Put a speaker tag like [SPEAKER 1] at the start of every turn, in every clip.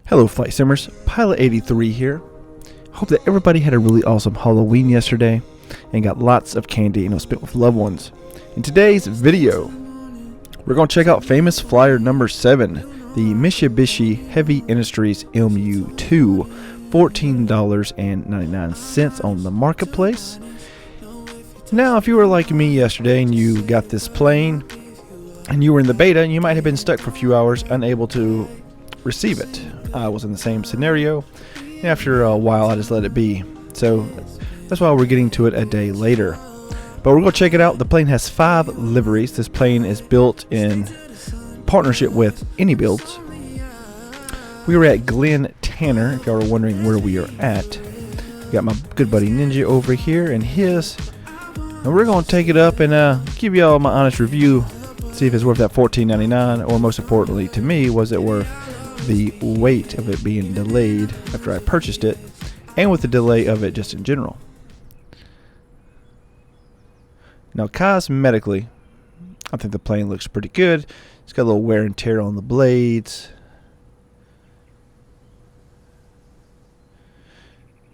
[SPEAKER 1] Hello Flight Simmers, Pilot 83 here. Hope that everybody had a really awesome Halloween yesterday and got lots of candy and was spent with loved ones. In today's video, we're going to check out famous flyer number 7, the Mitsubishi Heavy Industries MU-2, $14.99 on the marketplace. Now, if you were like me yesterday and you got this plane and you were in the beta, you might have been stuck for a few hours unable to receive it. I was in the same scenario. After a while, I just let it be. So that's why we're getting to it a day later. But we're going to check it out. The plane has 5 liveries. This plane is built in partnership with Inibuilds. We were at Glen Tanner, if y'all are wondering where we are at. We got my good buddy Ninja over here and his. And we're going to take it up and give y'all my honest review. See if it's worth that $14.99, or most importantly to me, was it worth the weight of it being delayed after I purchased it, and with the delay of it just in general. Now, cosmetically, I think the plane looks pretty good. It's got a little wear and tear on the blades.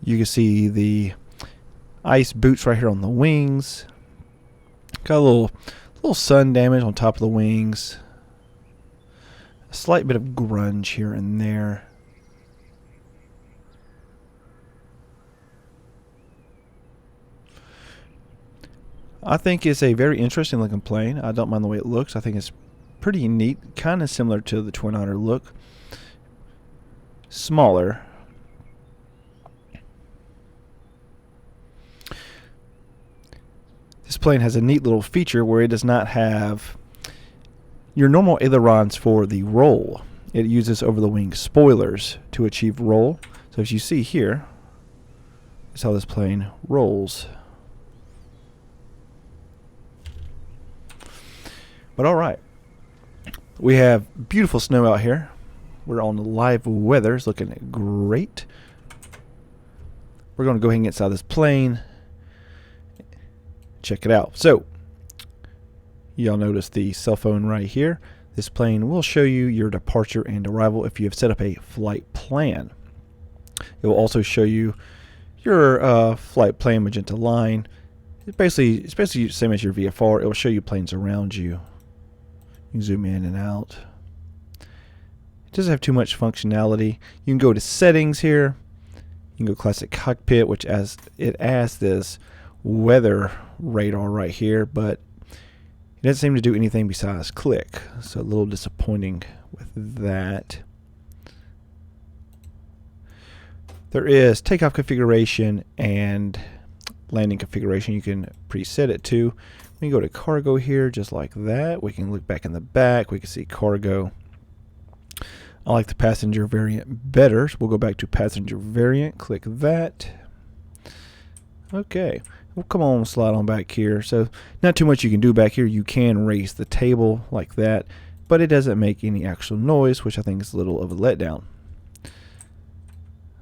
[SPEAKER 1] You can see the ice boots right here on the wings. Got a little sun damage on top of the wings. A slight bit of grunge here and there. I think it's a very interesting looking plane. I don't mind the way it looks. I think it's pretty neat, kind of similar to the Twin Otter look. Smaller. This plane has a neat little feature where it does not have your normal ailerons for the roll. It uses over-the-wing spoilers to achieve roll. So as you see here, that's how this plane rolls. But alright, we have beautiful snow out here. We're on live weather. It's looking great. We're going to go ahead and get inside this plane. Check it out. So, y'all notice the cell phone right here. This plane will show you your departure and arrival if you have set up a flight plan. It will also show you your flight plan magenta line. It's basically the same as your VFR. It will show you planes around you. You can zoom in and out. It doesn't have too much functionality. You can go to settings here. You can go classic cockpit, which as this weather radar right here, but it doesn't seem to do anything besides click, so a little disappointing with that. There is takeoff configuration and landing configuration. You can preset it to. We can go to cargo here just like that. We can look back in the back. We can see cargo. I like the passenger variant better, so we'll go back to passenger variant. Click that. Okay. We'll come on, slide on back here. So not too much you can do back here. You can raise the table like that, but it doesn't make any actual noise, which I think is a little of a letdown.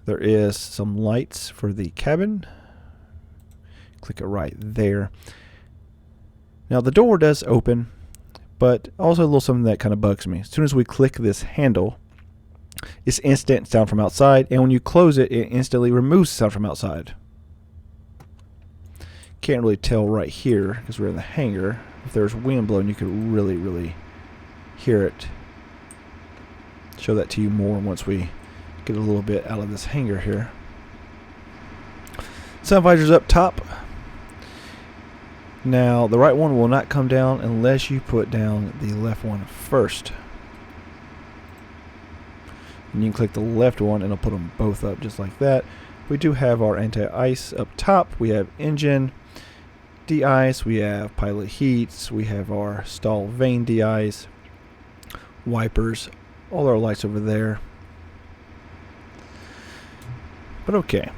[SPEAKER 1] There is some lights for the cabin. Click it right there. Now the door does open, but also a little something that kind of bugs me. As soon as we click this handle, it's instant sound from outside, and when you close it, it instantly removes sound from outside. Can't really tell right here because we're in the hangar. If there's wind blowing, you could really hear it. Show that to you more once we get a little bit out of this hangar here. Sun visors up top. Now the right one will not come down unless you put down the left one first. And you can click the left one and it'll put them both up just like that. We do have our anti-ice up top. We have engine de-ice, we have pilot heats, we have our stall vane de-ice, wipers, all our lights over there. But okay,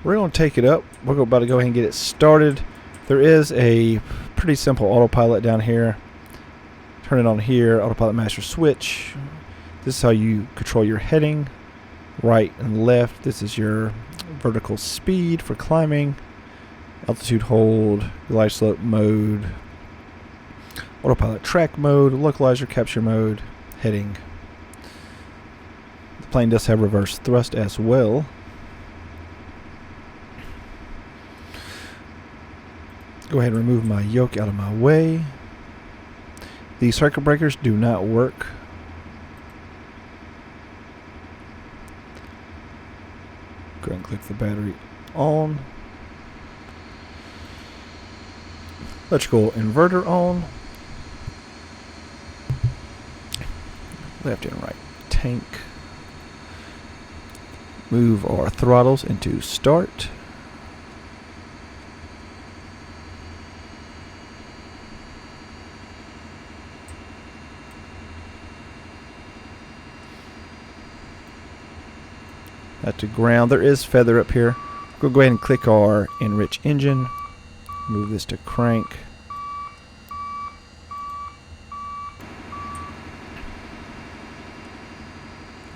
[SPEAKER 1] we're going to take it up. We're about to go ahead and get it started. There is a pretty simple autopilot down here. Turn it on here, autopilot master switch. This is how you control your heading, right and left. This is your vertical speed for climbing. Altitude hold, glide slope mode, autopilot track mode, localizer capture mode, heading. plane does have reverse thrust as well. Go ahead and remove my yoke out of my way. These circuit breakers do not work. Go ahead and click the battery on. Electrical inverter on. Left and right tank. Move our throttles into start. That to ground. There is feather up here. We'll go ahead and click our enrich engine. Move this to crank.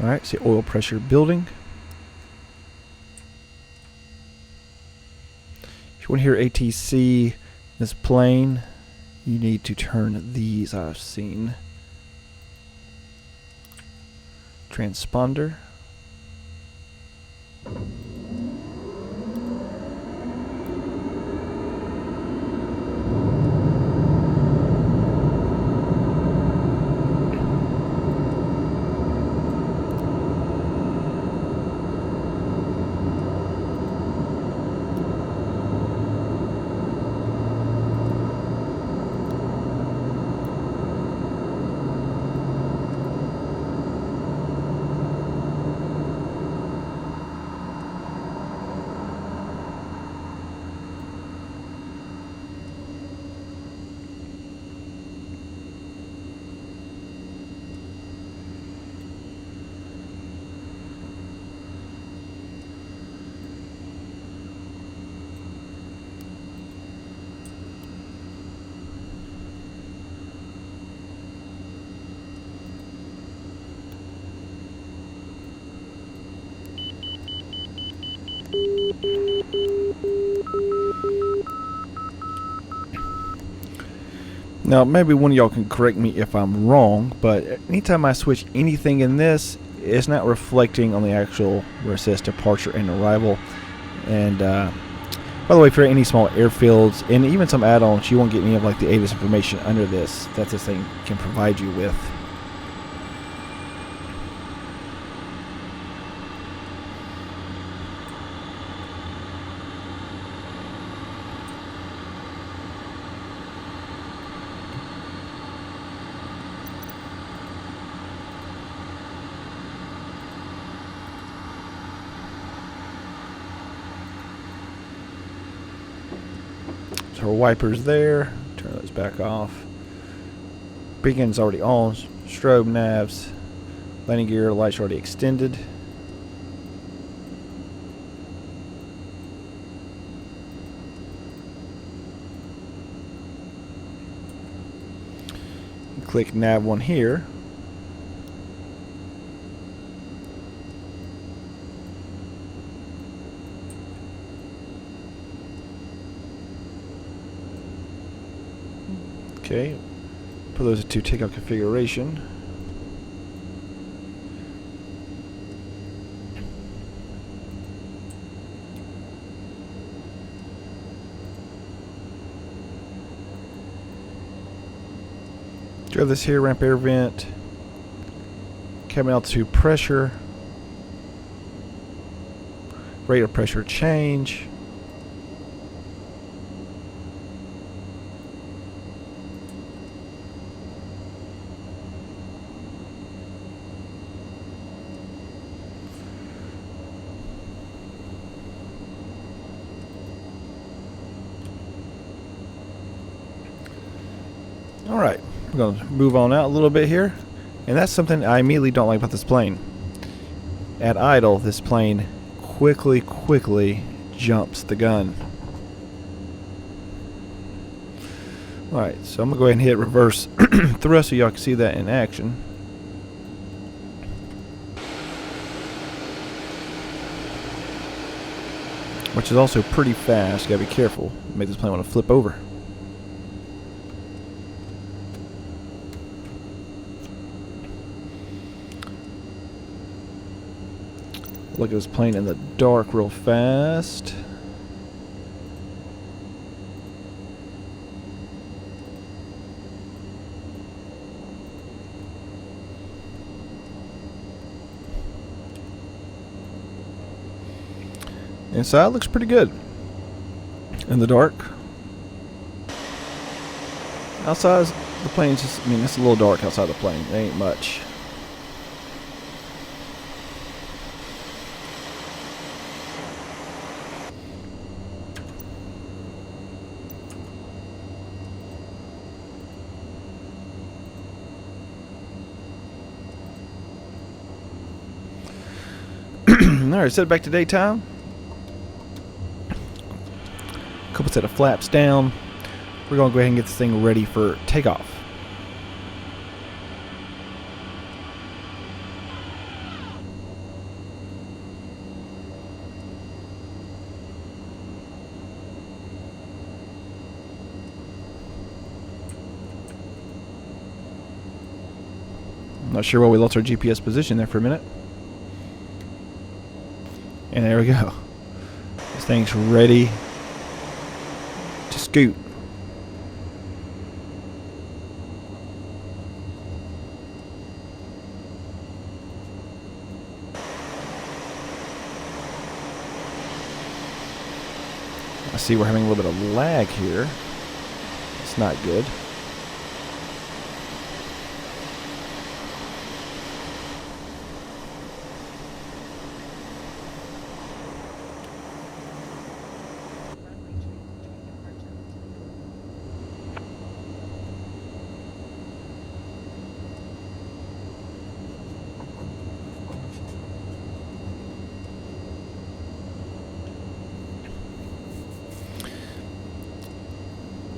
[SPEAKER 1] Alright, see oil pressure building. If you want to hear ATC this plane, you need to turn these, I've seen. Transponder. Now, maybe one of y'all can correct me if I'm wrong, but anytime I switch anything in this, it's not reflecting on the actual where it says departure and arrival. And by the way, for any small airfields and even some add-ons, you won't get any of like the ATIS information under this that this thing can provide you with. So our wipers there, turn those back off. Beacon's already on, strobe navs, landing gear lights already extended. Click nav 1 here. Okay, put those into takeoff configuration. Drive this here, ramp air vent, cabin altitude pressure, rate of pressure change. Alright, we're going to move on out a little bit here. And that's something I immediately don't like about this plane. At idle, this plane quickly jumps the gun. Alright, so I'm going to go ahead and hit reverse thrust so y'all can see that in action. Which is also pretty fast. You gotta be careful. Make this plane want to flip over. Look at this plane in the dark real fast. Inside looks pretty good in the dark. Outside, the plane's just, I mean, it's a little dark outside the plane. There ain't much. Alright, set it back to daytime. Couple set of flaps down. We're going to go ahead and get this thing ready for takeoff. I'm not sure why we lost our GPS position there for a minute. And there we go. This thing's ready to scoot. I see we're having a little bit of lag here. It's not good.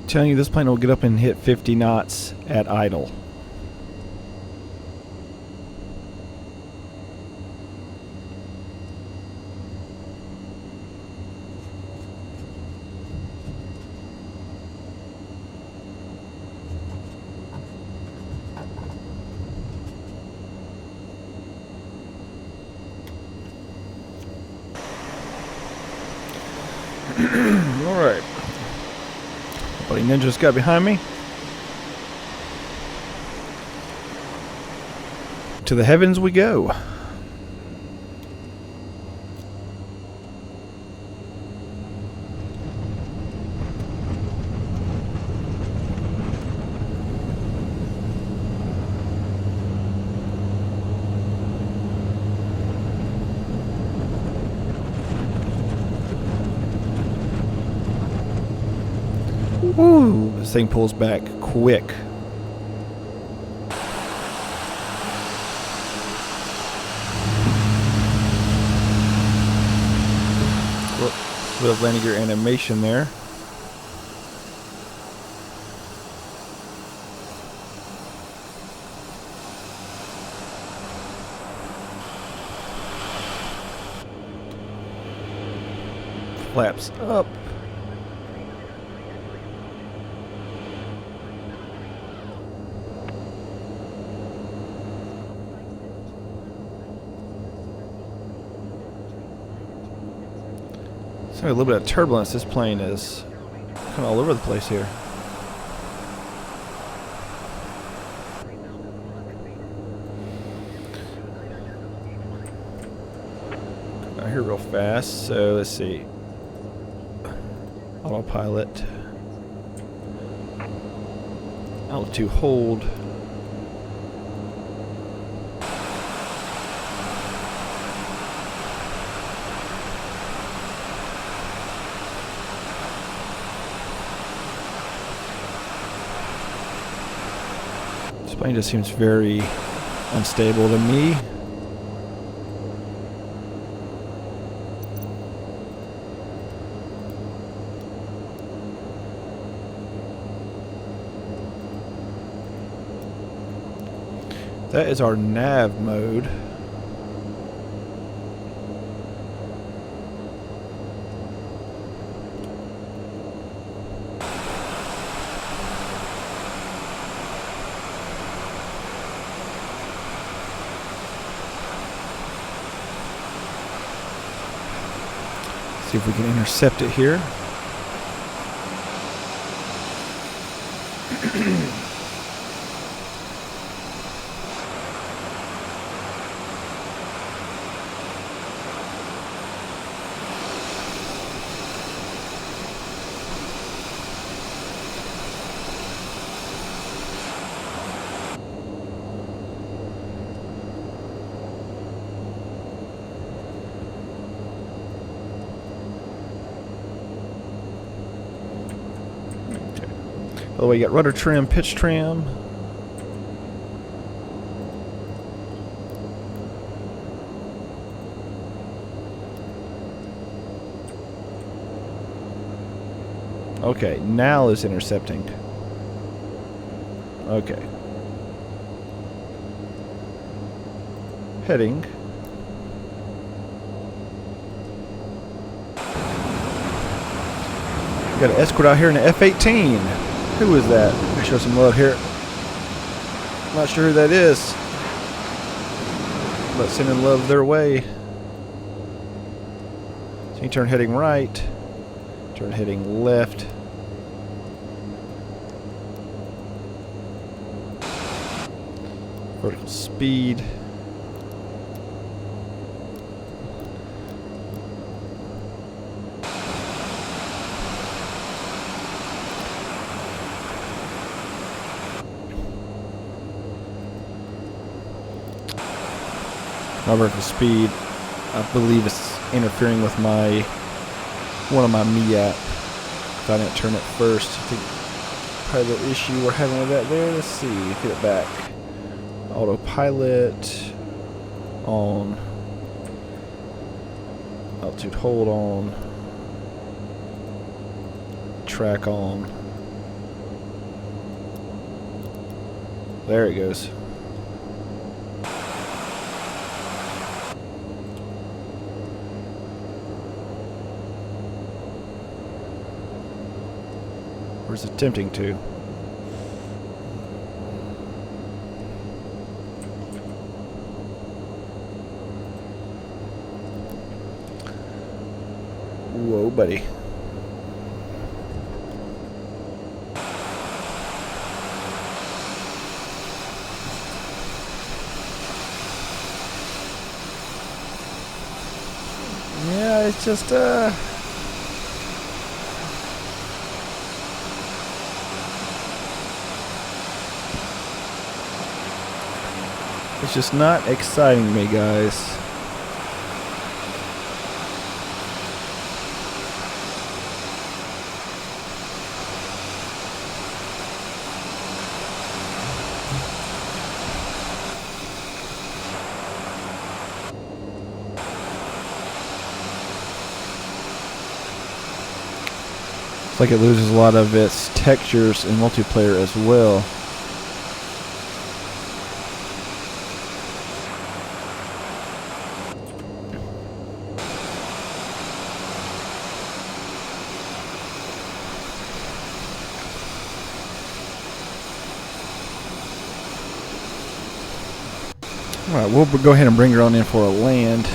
[SPEAKER 1] Telling you, this plane will get up and hit 50 knots at idle. All right. Buddy Ninja's got behind me. To the heavens we go. Ooh, this thing pulls back quick. Whoop, little landing gear animation there. Flaps up. A little bit of turbulence. This plane is kind of all over the place here. Come out here real fast. So let's see. Autopilot. Altitude hold. This plane just seems very unstable to me. That is our nav mode. See if we can intercept it here. By the way, you got rudder trim, pitch trim. Okay, now it's intercepting. Okay. Heading. Got an escort out here in the F-18. Who is that? Show some love here. Not sure who that is, but sending love their way. So you turn heading right, turn heading left. Vertical speed. My vertical speed, I believe it's interfering with my one of my MEAP. If I didn't turn it first, I think probably the issue we're having with that there. Let's see, get it back. Autopilot on, altitude hold on, track on. There it goes. Where's it attempting to? Whoa, buddy. Yeah, it's just it's just not exciting me, guys. It's like it loses a lot of its textures in multiplayer as well. Alright, we'll go ahead and bring her on in for a land.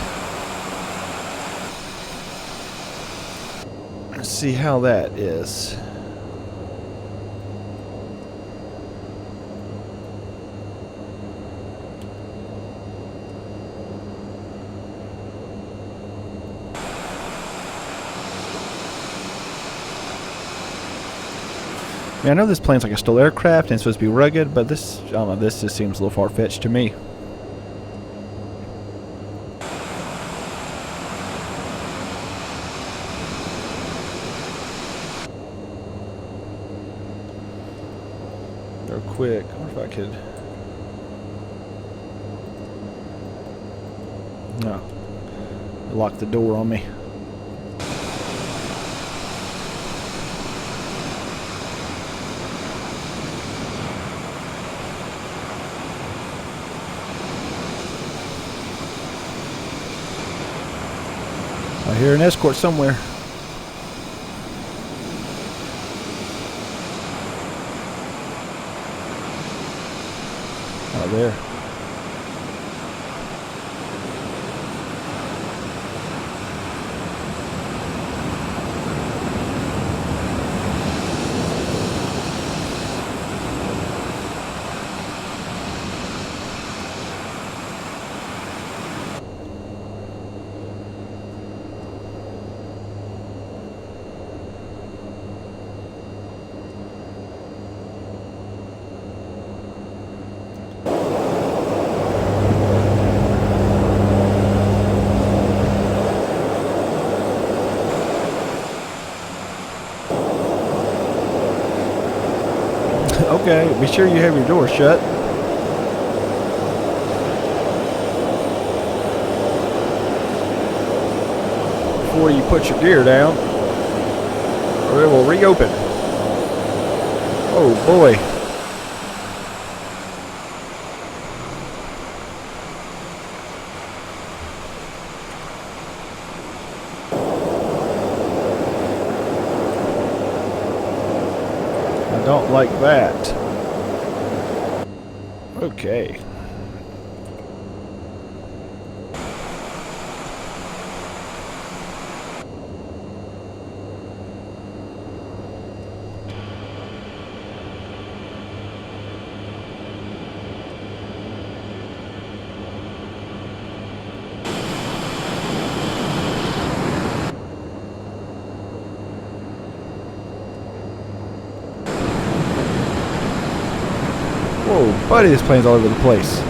[SPEAKER 1] Let's see how that is. I know this plane's like a STOL aircraft and it's supposed to be rugged, but this, I don't know, this just seems a little far-fetched to me. Real quick, I wonder if I could. No, it locked the door on me. I hear an escort somewhere. Oh, there. Okay, be sure you have your door shut. Before you put your gear down, or it will reopen. Oh boy. I don't like that. Okay. Whoa, buddy, this plane's all over the place.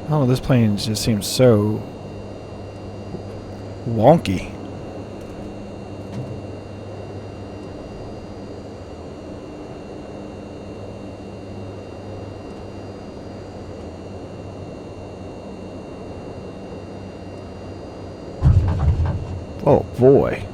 [SPEAKER 1] Oh, this plane just seems so wonky. Oh boy.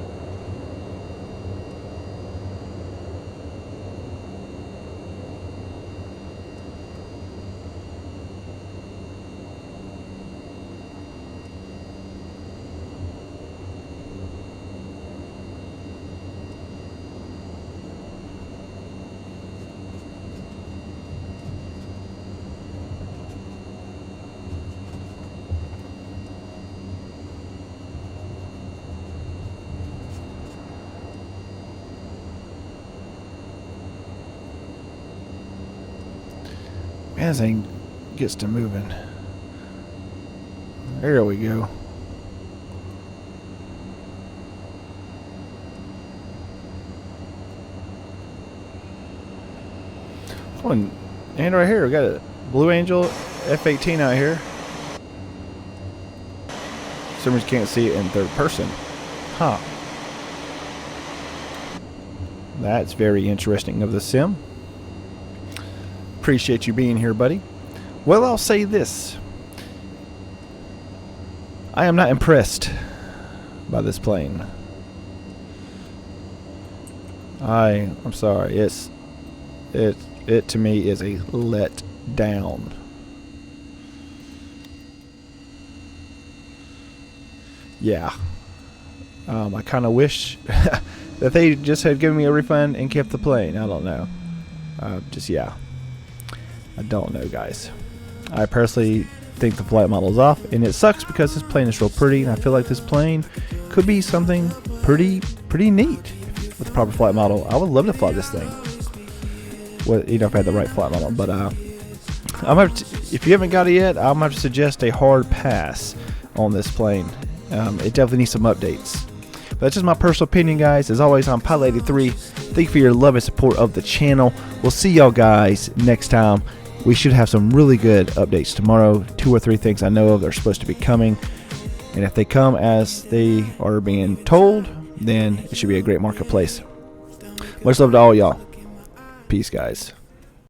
[SPEAKER 1] Man, this thing gets to moving. There we go. Oh, and right here we got a Blue Angel F-18 out here. Some reason can't see it in third person. Huh. That's very interesting of the sim. Appreciate you being here, buddy. Well, I'll say this. I am not impressed by this plane. I'm sorry. It to me is a let down. Yeah. I kind of wish that they just had given me a refund and kept the plane. I don't know. Yeah. I don't know, guys. I personally think the flight model is off, and it sucks because this plane is real pretty, and I feel like this plane could be something pretty neat with the proper flight model. I would love to fly this thing. Well, you know, if I had the right flight model. But if you haven't got it yet, I'm going to suggest a hard pass on this plane. It definitely needs some updates. But that's just my personal opinion, guys. As always, I'm Pilot83. Thank you for your love and support of the channel. We'll see y'all guys next time. We should have some really good updates tomorrow. 2 or 3 things I know of that are supposed to be coming. And if they come as they are being told, then it should be a great marketplace. Much love to all y'all. Peace, guys.